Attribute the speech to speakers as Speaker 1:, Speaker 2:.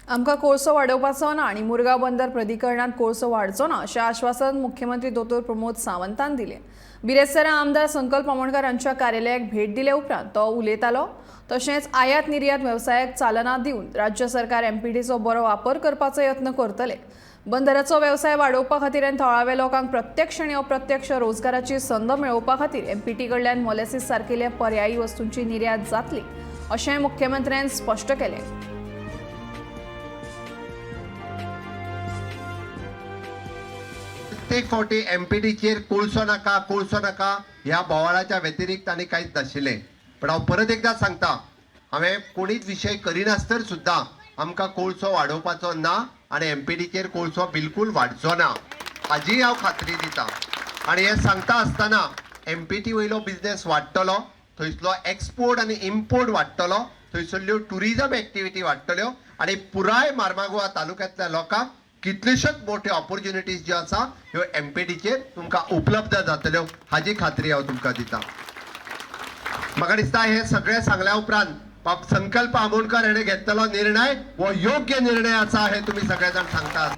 Speaker 1: आमका कोळसो वाडोवपाचो ना आणि मुरगांव बंदर प्राधिकरणात कोळसो वाडचो ना अशें आश्वासन मुख्यमंत्री दोतोर प्रमोद सावंतान दिलें। बिरेस्तारा आमदार संकल्प आमोणकार हांच्या कार्यालयाक भेट दिले उपरांत तो उलयतालो। तशेंच आयात निर्यात वेवसायाक चालना दिवन राज्य सरकार एमपीटीचो बरो वापर करपाचो यत्न करतले। बंदराचो वेवसाय वाडोवपा खातीर आनी थळाव्या लोकांक प्रत्यक्ष आनी अप्रत्यक्ष रोजगाराची संद मेळोवपा खातीर एमपीटी कडल्यान मोलेसीस सारकिल्या पर्यायी वस्तूंची निर्यात जातली अशें मुख्यमंत्र्यान स्पश्ट केलें।
Speaker 2: प्रत्येक फावटी एमपीटीचेर कोळसो नाका ह्या बोवाळाच्या व्यतिरिक्त आनी कांयच नाशिल्लें। पण हांव परत एकदा सांगता, हांवें कोणीच विशय करिनासतर सुद्दां आमकां कोळसो वाडोवपाचो ना आनी एमपीटीचेर कोळसो बिलकुल वाडचो ना हाजी हांव खात्री दितां। आनी हें सांगता आसतना एमपीटी वयलो बिझनेस वाडटलो, थंयसलो एक्सपोर्ट आनी इम्पोर्ट वाडटलो, थंयसरल्यो टुरिजम एक्टिविटी वाडटल्यो आनी पुराय मार्मागुआ तालुक्यांतल्या लोकांक कितल्योश्योच मोठ्यो ऑपॉर्च्युनिटीज ज्यो आसा ह्यो एमपीटीचेर तुमकां उपलब्ध जातल्यो हाजी खात्री हांव तुमकां दितां। म्हाका दिसता हे सगळें सांगल्या उपरांत संकल्प आमोणकर हाणें घेतलेलो निर्णय हो योग्य निर्णय आसा हे तुमी सगळे जाण सांगतात।